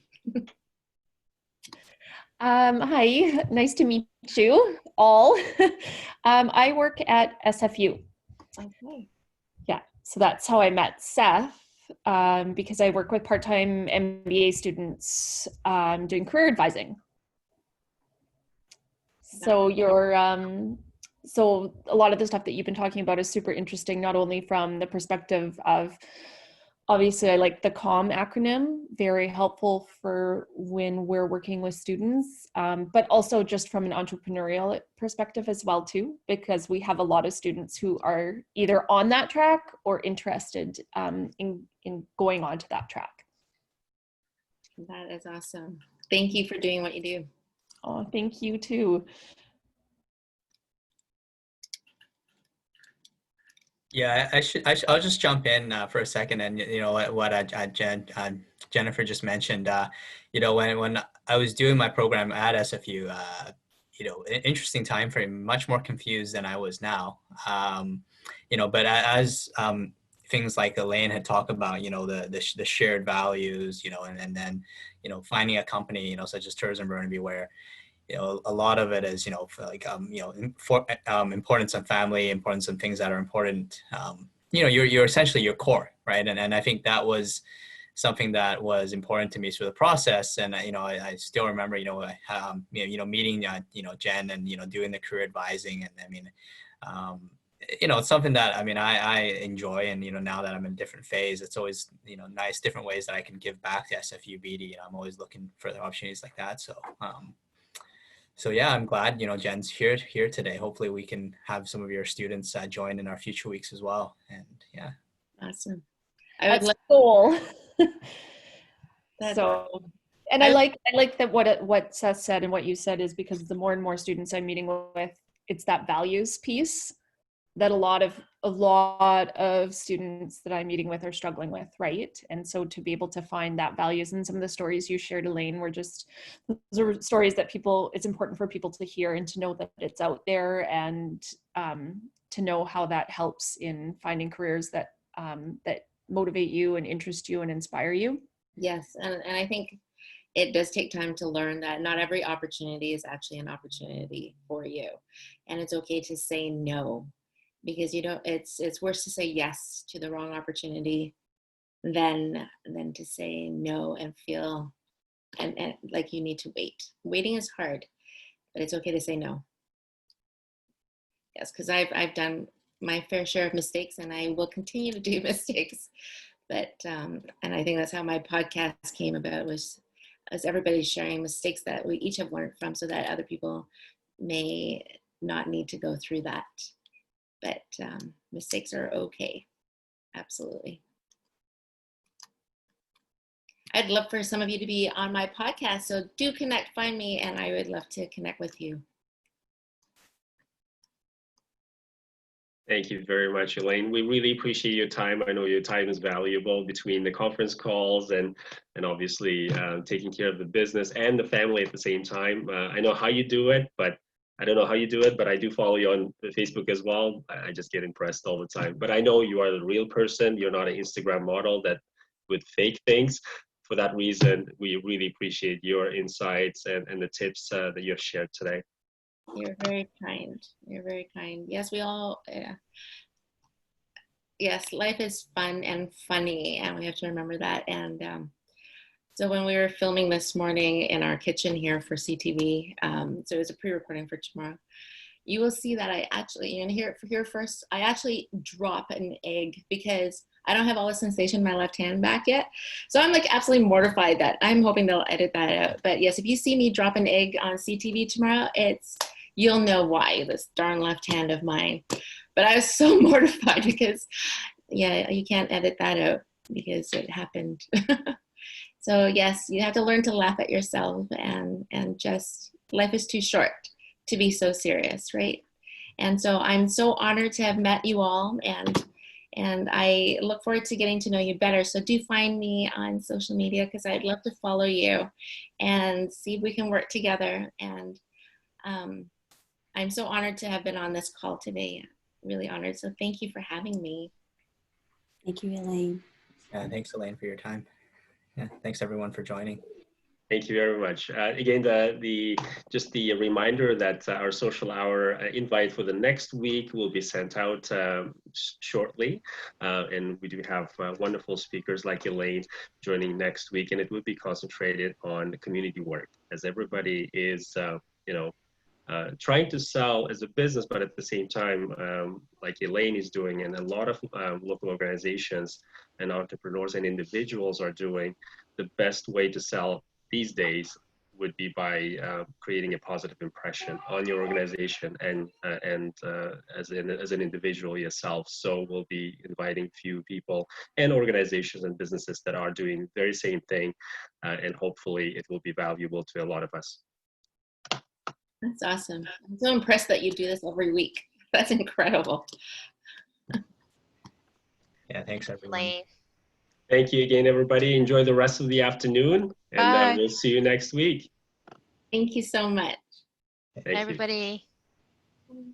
Hi, nice to meet you all. I work at SFU. Okay. Yeah, so that's how I met Seth, because I work with part-time MBA students doing career advising. So your So a lot of the stuff that you've been talking about is super interesting, not only from the perspective of, obviously I like the COM acronym, very helpful for when we're working with students, but also just from an entrepreneurial perspective as well too, because we have a lot of students who are either on that track or interested in going onto that track. That is awesome. Thank you for doing what you do. Oh, thank you too. Yeah, I'll just jump in for a second, and what Jennifer just mentioned. When I was doing my program at SFU, interesting time frame, much more confused than I was now. But as things like Elaine had talked about, the shared values, and then finding a company, such as Tourism Burnaby, where a lot of it is, importance on family, importance on things that are important. You're essentially your core, right? And I think that was something that was important to me through the process. And I still remember, meeting Jen and doing the career advising. And I mean, it's something that I enjoy. And now that I'm in a different phase, it's always nice different ways that I can give back to SFU BD. I'm always looking for the opportunities like that. So yeah, I'm glad, Jen's here today. Hopefully we can have some of your students join in our future weeks as well. And yeah. Awesome. That's cool. That's so, and I like that what Seth said and what you said is because the more and more students I'm meeting with, it's that values piece that a lot of students that I'm meeting with are struggling with, right? And so to be able to find that values, and some of the stories you shared, Elaine, were just, those are stories that it's important for people to hear and to know that it's out there, and to know how that helps in finding careers that motivate you and interest you and inspire you. Yes, and I think it does take time to learn that not every opportunity is actually an opportunity for you, and it's okay to say no, because it's worse to say yes to the wrong opportunity than to say no and feel and like you need to wait. Waiting is hard, but it's okay to say no. Yes, because I've done my fair share of mistakes, and I will continue to do mistakes. But and I think that's how my podcast came about, was as everybody's sharing mistakes that we each have learned from, so that other people may not need to go through that. But mistakes are okay. Absolutely. I'd love for some of you to be on my podcast. So do find me, and I would love to connect with you. Thank you very much, Elaine. We really appreciate your time. I know your time is valuable between the conference calls and obviously taking care of the business and the family at the same time. I know how you do it, but I don't know how you do it, but I do follow you on Facebook as well. I just get impressed all the time. But I know you are the real person. You're not an Instagram model that with fake things. For that reason, we really appreciate your insights and the tips that you have shared today. You're very kind. You're very kind. Yes, we all, yes, life is fun and funny, and we have to remember that. And so when we were filming this morning in our kitchen here for CTV, so it was a pre-recording for tomorrow, you will see that I actually, you're gonna hear it first, I actually drop an egg because I don't have all the sensation in my left hand back yet. So I'm like absolutely mortified that I'm hoping they'll edit that out. But yes, if you see me drop an egg on CTV tomorrow, you'll know why, this darn left hand of mine. But I was so mortified because, yeah, you can't edit that out because it happened. So yes, you have to learn to laugh at yourself, and just, life is too short to be so serious, right? And so I'm so honored to have met you all, and I look forward to getting to know you better. So do find me on social media, because I'd love to follow you and see if we can work together. And I'm so honored to have been on this call today. Really honored. So thank you for having me. Thank you, Elaine. Yeah, thanks, Elaine, for your time. Yeah, thanks everyone for joining. Thank you very much. Again, just the reminder that our social hour invite for the next week will be sent out shortly. And we do have wonderful speakers like Elaine joining next week, and it will be concentrated on community work, as everybody is, trying to sell as a business, but at the same time, like Elaine is doing, and a lot of local organizations and entrepreneurs and individuals are doing, the best way to sell these days would be by creating a positive impression on your organization and as an individual yourself. So we'll be inviting few people and organizations and businesses that are doing the very same thing, and hopefully it will be valuable to a lot of us. That's awesome. I'm so impressed that you do this every week. That's incredible. Yeah, thanks everyone. Elaine. Thank you again, everybody. Enjoy the rest of the afternoon, and Bye. we'll see you next week. Thank you so much. Thank you. Everybody. You.